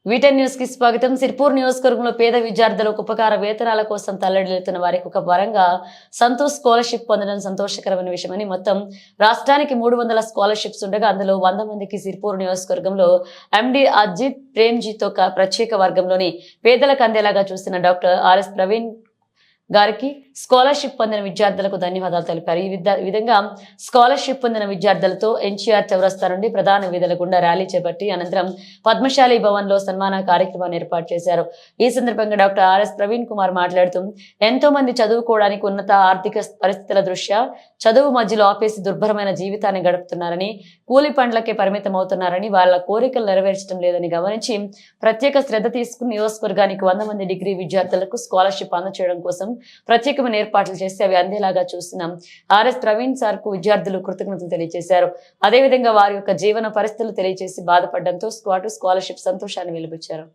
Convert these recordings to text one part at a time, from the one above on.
వీటెన్ news కి స్వాగతం. సిర్పూర్ నియోజకవర్గంలో పేద విద్యార్థులకు ఉపకార వేతనాల కోసం తల్లడిల్లుతున్న వారికి ఒక వరంగా సంతోష్ స్కాలర్షిప్ పొందడం సంతోషకరమైన విషయమని మొత్తం రాష్ట్రానికి 300 స్కాలర్షిప్స్ ఉండగా అందులో 100 మందికి సిర్పూర్ నియోజకవర్గంలో ఎండి అజిత్ ప్రేమ్జీతో ప్రత్యేక వర్గంలోని పేదలకు అందేలాగా చూస్తున్న డాక్టర్ ఆర్ఎస్ ప్రవీణ్ గారికి స్కాలర్షిప్ పొందిన విద్యార్థులకు ధన్యవాదాలు తెలిపారు. ఈ విధంగా స్కాలర్షిప్ పొందిన విద్యార్థులతో ఎన్టీఆర్ చౌరస్తా నుండి ప్రధాన వీధుల గుండా ర్యాలీ చేపట్టి అనంతరం పద్మశాలి భవన్ లో సన్మాన కార్యక్రమాన్ని ఏర్పాటు చేశారు. ఈ సందర్భంగా డాక్టర్ ఆర్ఎస్ ప్రవీణ్ కుమార్ మాట్లాడుతూ ఎంతో మంది చదువుకోవడానికి ఉన్నత ఆర్థిక పరిస్థితుల దృష్ట్యా చదువు మధ్యలో ఆపేసి దుర్భరమైన జీవితాన్ని గడుపుతున్నారని, కూలి పండ్లకే పరిమితం అవుతున్నారని, వాళ్ళ కోరికలు నెరవేర్చడం లేదని గమనించి ప్రత్యేక శ్రద్ధ తీసుకుని నియోజకవర్గానికి 100 మంది డిగ్రీ విద్యార్థులకు స్కాలర్షిప్ అందచేయడం కోసం ప్రత్యేకమైన ఏర్పాట్లు చేసి అవి అందేలాగా చూస్తున్నాం. ఆర్ఎస్ ప్రవీణ్ సార్ కు విద్యార్థులు కృతజ్ఞతలు తెలియజేశారు. అదేవిధంగా వారి యొక్క జీవన పరిస్థితులు తెలియజేసి బాధపడడంతో స్కాలర్షిప్ సంతోషాన్ని వెలిబుచ్చారు.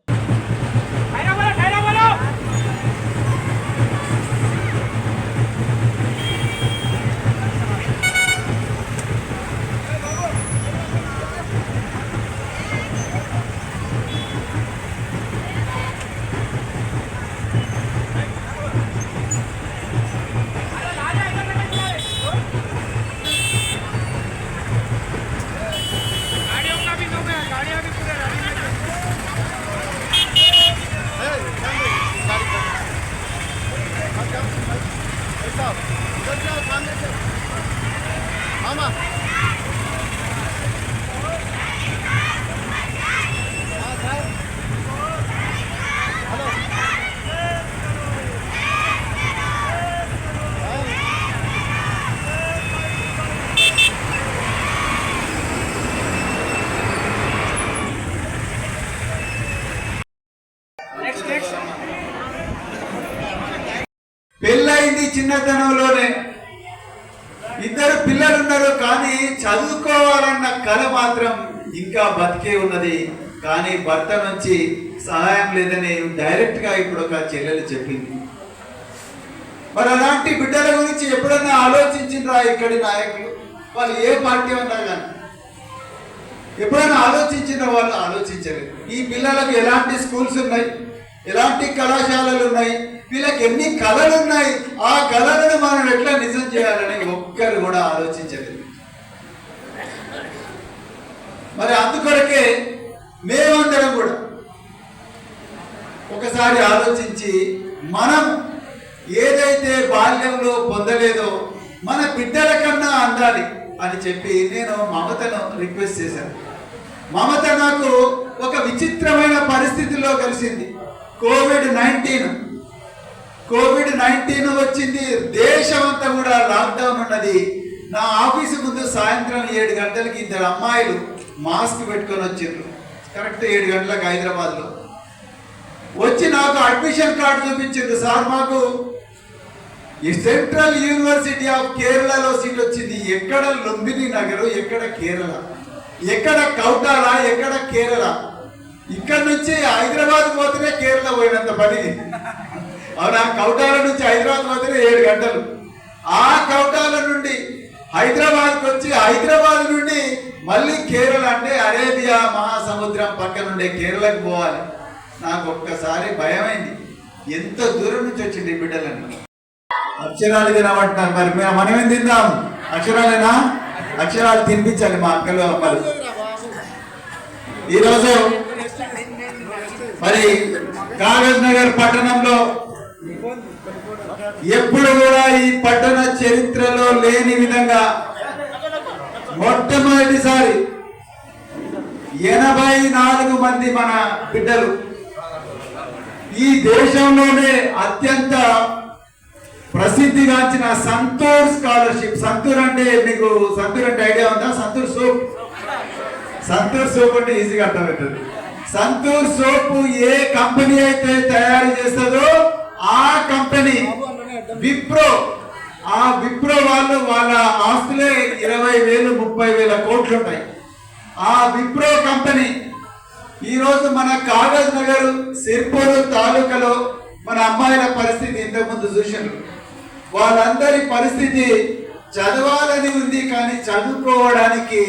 పెళ్ళైంది చిన్నతనంలోనే, ఇద్దరు పిల్లలున్నారు, కానీ చదువుకోవాలన్న కళ మాత్రం ఇంకా బతికే ఉన్నది. కానీ భర్త నుంచి సహాయం లేదని డైరెక్ట్ గా ఇప్పుడు ఒక చెల్లెలు చెప్పింది. మరి అలాంటి బిడ్డల గురించి ఎప్పుడన్నా ఆలోచించిండ్రా ఇక్కడి నాయకులు? వాళ్ళు ఏ పార్టీ ఉన్నా కానీ ఎప్పుడైనా ఆలోచించిన వాళ్ళు ఆలోచించలేదు. ఈ పిల్లలకు ఎలాంటి స్కూల్స్ ఉన్నాయి, ఎలాంటి కళాశాలలు ఉన్నాయి, వీళ్ళకి ఎన్ని కళలు ఉన్నాయి, ఆ కళలను మనం ఎట్లా నిజం చేయాలని ఒక్కరు కూడా ఆలోచించలేదు. మరి అందుకొరకే మేమందరం కూడా ఒకసారి ఆలోచించి మనం ఏదైతే బాల్యంలో పొందలేదో మన బిడ్డల కన్నా అందాలి అని చెప్పి నేను మమతను రిక్వెస్ట్ చేశాను. మమత నాకు ఒక విచిత్రమైన పరిస్థితిలో కలిసింది. కోవిడ్-19 వచ్చింది. దేశం అంతా కూడా లాక్డౌన్ ఉన్నది. నా ఆఫీసు ముందు సాయంత్రం 7 గంటలకి 2 అమ్మాయిలు మాస్క్ పెట్టుకొని వచ్చిండ్రు. కరెక్ట్ 7 గంటలకు హైదరాబాద్లో వచ్చి నాకు అడ్మిషన్ కార్డు చూపించిండ్రు. సార్, మాకు ఈ సెంట్రల్ యూనివర్సిటీ ఆఫ్ కేరళలో సీట్ వచ్చింది. ఎక్కడ లుంబిని నగరు, ఎక్కడ కేరళ, ఎక్కడ కౌటాల, ఎక్కడ కేరళ. ఇక్కడ నుంచి హైదరాబాద్ పోతేనే కేరళ పోయినంత పని. అవునా? కౌటాల నుంచి హైదరాబాద్ పోతేనే 7 గంటలు. ఆ కౌటాల నుండి హైదరాబాద్కి వచ్చి హైదరాబాద్ నుండి మళ్ళీ కేరళ అంటే అరేబియా మహాసముద్రం పక్కనుండే కేరళకు పోవాలి. నాకు ఒక్కసారి భయమైంది. ఎంత దూరం నుంచి వచ్చింది ఈ బిడ్డలని. అక్షరాలు తినమంటున్నారు. మరి మనమేం తిందాం? అక్షరాలేనా? అక్షరాలు తినిపించాలి మా అక్కలు అమ్మలు. ఈరోజు మరి కాగజ్ నగర్ పట్టణంలో ఎప్పుడు కూడా ఈ పట్టణ చరిత్రలో లేని విధంగా మొట్టమొదటిసారి 84 మంది మన బిడ్డలు ఈ దేశంలోనే అత్యంత ప్రసిద్ధిగాంచిన సంతూర్ స్కాలర్షిప్. సంతూర్ అంటే మీకు ఐడియా ఉందా? సంతూర్ సోప్ అంటే ఈజీగా అర్థమవుతుంది. సంతూర్ సోప్ ఏ కంపెనీ అయితే తయారు చేస్తుందో ఆ కంపెనీ విప్రో వాళ్ళు, వాళ్ళ ఆస్తులే 20,000 30,000 కోట్లు ఉంటాయి. ఆ విప్రో కంపెనీ ఈరోజు మన కాగజ్ నగర్ సిర్పూర్ తాలూకాలో మన అమ్మాయిల పరిస్థితి ఇంతకుముందు చూసారు. వాళ్ళందరి పరిస్థితి చదవాలని ఉంది, కానీ చదువుకోవడానికి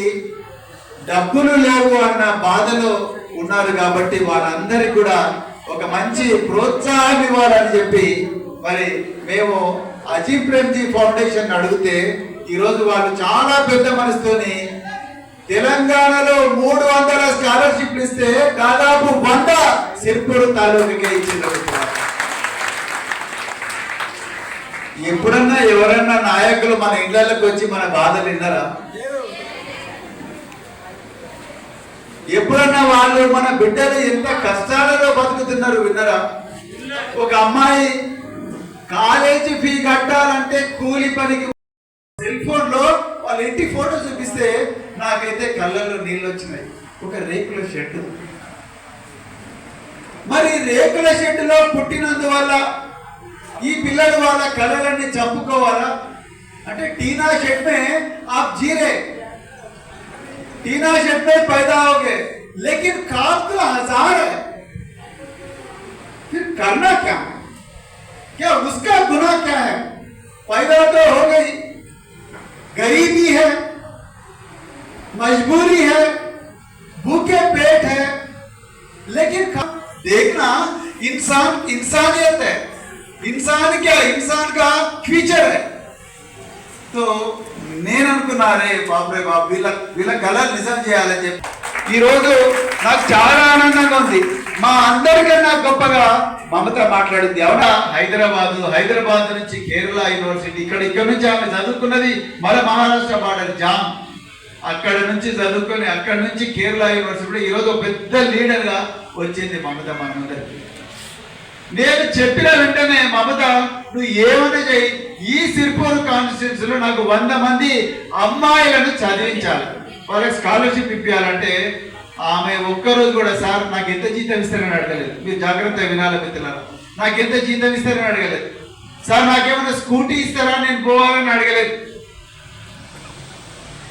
డబ్బులు లేవు అన్న బాధలో ఉన్నారు కాబట్టి వాళ్ళందరికీ కూడా ఒక మంచి ప్రోత్సాహం ఇవ్వాలని చెప్పి మరి మేము అజీం ప్రేమ్జీ ఫౌండేషన్ అడిగితే ఈరోజు వాళ్ళు చాలా పెద్ద మనసుతోని తెలంగాణలో 300 స్కాలర్షిప్లు ఇస్తే దాదాపు 100 సిర్పూర్ తాలూకుకే ఇచ్చింది. ఎప్పుడన్నా ఎవరన్నా నాయకులు మన ఇళ్లకు వచ్చి మన బాధలు విన్నారా? ఎప్పుడన్నా వాళ్ళు మన బిడ్డలు ఎంత కష్టాలలో బతుకుతున్నారు విన్నారా? ఒక అమ్మాయి కాలేజీ ఫీ కట్టాలంటే కూలి పనికి సెల్ ఫోన్ లో వాళ్ళ ఇంటి ఫోటో చూపిస్తే నాకైతే కళ్ళల్లో నీళ్ళు వచ్చినాయి. ఒక రేకుల షెడ్, మరి రేకుల షెడ్లో పుట్టినందువల్ల ఈ పిల్లలు వాళ్ళ కళలన్నీ చంపుకోవాలా అంటే टीना शेड में आप जी रहे, टीना शेड में पैदा हो गए, लेकिन काम तो 1000 है, फिर करना क्या? क्या उसका गुनाह क्या है? पैदा तो हो गई, गरीबी है, मजबूरी है, भूखे पेट है, लेकिन देखना इंसान इंसानियत है, इंसान क्या, इंसान का फ्यूचर है. तो నేను అనుకున్నా రే బాబురే బాబు వీళ్ళ కళ నిజం చేయాలని చెప్పి ఈరోజు నాకు చాలా ఆనందంగా ఉంది. మా అందరికన్నా గొప్పగా మమత మాట్లాడింది. అవునా, హైదరాబాద్ నుంచి కేరళ యూనివర్సిటీ, ఇక్కడ నుంచి ఆమె చదువుకున్నది మన మహారాష్ట్ర బార్డర్ జామ్, అక్కడ నుంచి చదువుకొని అక్కడ నుంచి కేరళ యూనివర్సిటీ ఈరోజు పెద్ద లీడర్ గా వచ్చింది మమత మనందరికి. నేను చెప్పిన వెంటనే మమత నువ్వు ఏమైనా చేయి, ఈ సిర్పూర్ కాన్స్టిట్యూన్సీలో నాకు 100 మంది అమ్మాయిలను చదివించాలి, వాళ్ళకి స్కాలర్షిప్ ఇప్పించాలంటే ఆమె ఒక్కరోజు కూడా సార్ నాకు ఎంత జీతం ఇస్తారని అడగలేదు. మీరు జాగ్రత్తగా వినాలి మిత్రులారా, నాకు ఎంత జీతం ఇస్తారని అడగలేదు. సార్ నాకేమైనా స్కూటీ ఇస్తారా నేను పోవాలని అడగలేదు.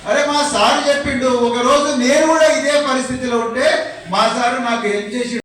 అరే మా సార్ చెప్పిండు, ఒక రోజు నేను కూడా ఇదే పరిస్థితిలో ఉంటే మా సారు నాకు హెల్ప్ చేసి